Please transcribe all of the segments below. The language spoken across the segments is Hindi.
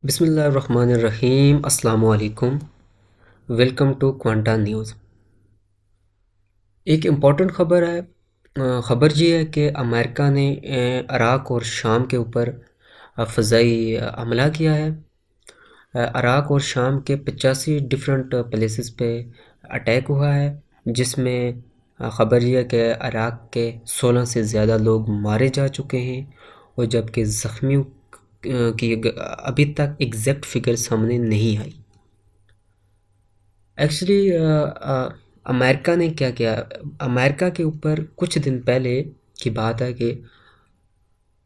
बिस्मिल्लाहिर्रहमानिर्रहीम। अस्सलामु अलैकुम। Welcome to Quanta news. एक इम्पॉर्टेंट ख़बर है। ख़बर ये है कि अमेरिका ने इराक़ और शाम के ऊपर फ़ज़ाई हमला किया है। इराक़ और शाम के 85 डिफरेंट प्लेसेस पे अटैक हुआ है, जिसमें ख़बर ये है कि इराक़ के 16 से ज़्यादा लोग मारे जा चुके हैं, और जबकि ज़ख्मियों की अभी तक एग्जैक्ट फिगर सामने नहीं आई। एक्चुअली अमेरिका ने क्या किया, अमेरिका के ऊपर कुछ दिन पहले की बात है कि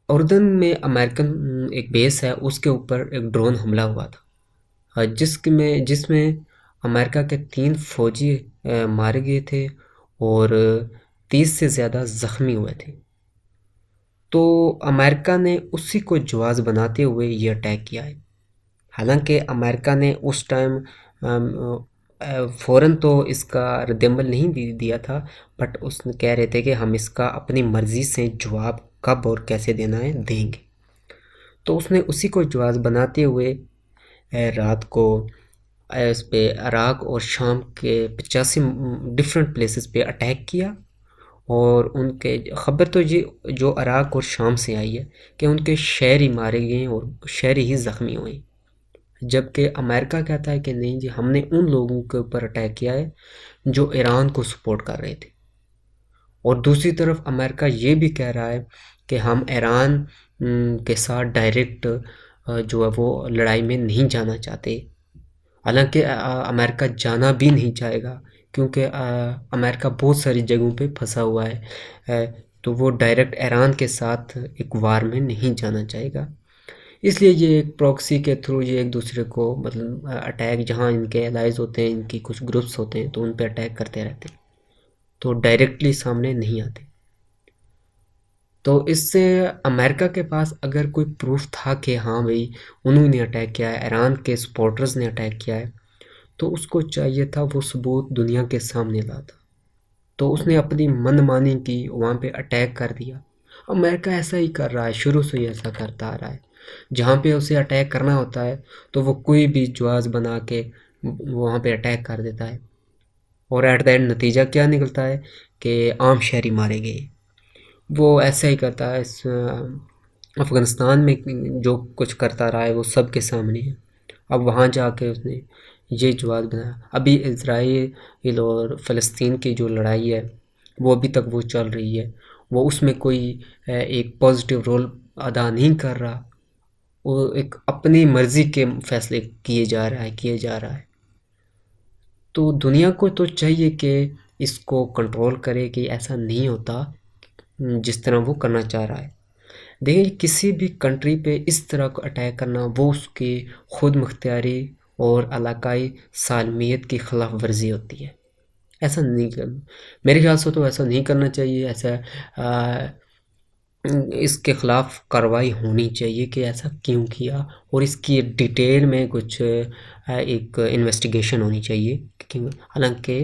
उर्दन में अमेरिकन एक बेस है, उसके ऊपर एक ड्रोन हमला हुआ था, जिसमें अमेरिका के 3 फौजी मारे गए थे और 30 से ज़्यादा ज़ख्मी हुए थे। तो अमेरिका ने उसी को जवाब बनाते हुए ये अटैक किया है। हालांकि अमेरिका ने उस टाइम फ़ौरन तो इसका रद्दअमल नहीं दिया था, बट उसने कह रहे थे कि हम इसका अपनी मर्ज़ी से जवाब कब और कैसे देना है देंगे। तो उसने उसी को जवाब बनाते हुए रात को इस पे इराक़ और शाम के 85 डिफरेंट प्लेसेस पे अटैक किया। और उनके ख़बर तो ये जो इराक़ और शाम से आई है कि उनके शहरी मारे गए और शहरी ही ज़ख्मी हुए, जबकि अमेरिका कहता है कि नहीं जी, हमने उन लोगों के ऊपर अटैक किया है जो ईरान को सपोर्ट कर रहे थे। और दूसरी तरफ अमेरिका ये भी कह रहा है कि हम ईरान के साथ डायरेक्ट जो है वो लड़ाई में नहीं जाना चाहते। हालांकि अमेरिका जाना भी नहीं चाहेगा, क्योंकि अमेरिका बहुत सारी जगहों पे फंसा हुआ है, तो वो डायरेक्ट ईरान के साथ एक वार में नहीं जाना चाहेगा। इसलिए ये एक प्रॉक्सी के थ्रू ये एक दूसरे को मतलब अटैक, जहाँ इनके एलाइज होते हैं, इनकी कुछ ग्रुप्स होते हैं, तो उन पे अटैक करते रहते हैं, तो डायरेक्टली सामने नहीं आते। तो इससे अमेरिका के पास अगर कोई प्रूफ था कि हाँ भाई उन्होंने अटैक किया है, ईरान के सपोर्टर्स ने अटैक किया है, तो उसको चाहिए था वो सबूत दुनिया के सामने लाता। तो उसने अपनी मनमानी की, वहाँ पे अटैक कर दिया। अमेरिका ऐसा ही कर रहा है, शुरू से ही ऐसा करता आ रहा है। जहाँ पे उसे अटैक करना होता है तो वो कोई भी जहाज़ बना के वहाँ पे अटैक कर देता है, और एट द एंड नतीजा क्या निकलता है कि आम शहरी मारे गए। वो ऐसा ही करता है। अफ़गानिस्तान में जो कुछ करता रहा है वो सबके सामने है। अब वहाँ जाके उसने ये जवाब बनाया। अभी इज़राइल और फ़लस्तीन की जो लड़ाई है वो अभी तक वो चल रही है, वो उसमें कोई एक पॉजिटिव रोल अदा नहीं कर रहा। वो एक अपनी मर्ज़ी के फ़ैसले किए जा रहा है। तो दुनिया को तो चाहिए कि इसको कंट्रोल करे कि ऐसा नहीं होता जिस तरह वो करना चाह रहा है। देखिए, किसी भी कंट्री पे इस तरह का अटैक करना वो उसकी खुद मुख्तियारी और इलाकाई सालमियत की खिलाफ वर्जी होती है। ऐसा नहीं करना, मेरे ख्याल से तो ऐसा नहीं करना चाहिए। ऐसा आ, इसके ख़िलाफ़ कार्रवाई होनी चाहिए कि ऐसा क्यों किया, और इसकी डिटेल में कुछ एक इन्वेस्टिगेशन होनी चाहिए। हालांकि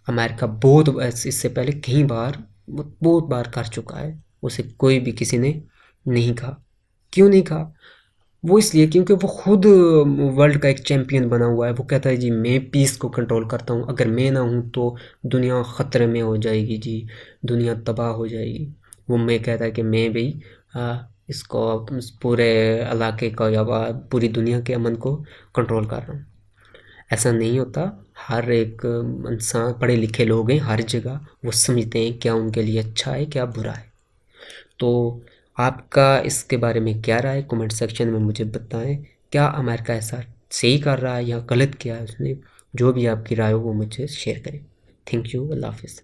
अमेरिका इससे पहले कई बार बहुत बार कर चुका है, उसे कोई भी किसी ने नहीं कहा। क्यों नहीं कहा? वो इसलिए क्योंकि वो खुद वर्ल्ड का एक चैम्पियन बना हुआ है। वो कहता है जी मैं पीस को कंट्रोल करता हूँ, अगर मैं ना हूँ तो दुनिया ख़तरे में हो जाएगी जी, दुनिया तबाह हो जाएगी। वो मैं कहता है कि मैं भी इसको पूरे इलाके का या पूरी दुनिया के अमन को कंट्रोल कर रहा हूँ। ऐसा नहीं होता। हर एक इंसान, पढ़े लिखे लोग हैं हर जगह, वो समझते हैं क्या उनके लिए अच्छा है क्या बुरा है। तो आपका इसके बारे में क्या राय है, कमेंट सेक्शन में मुझे बताएं। क्या अमेरिका ऐसा सही कर रहा है या गलत किया है उसने? जो भी आपकी राय हो वो मुझे शेयर करें। Thank you. अल्लाह हाफ़िज़।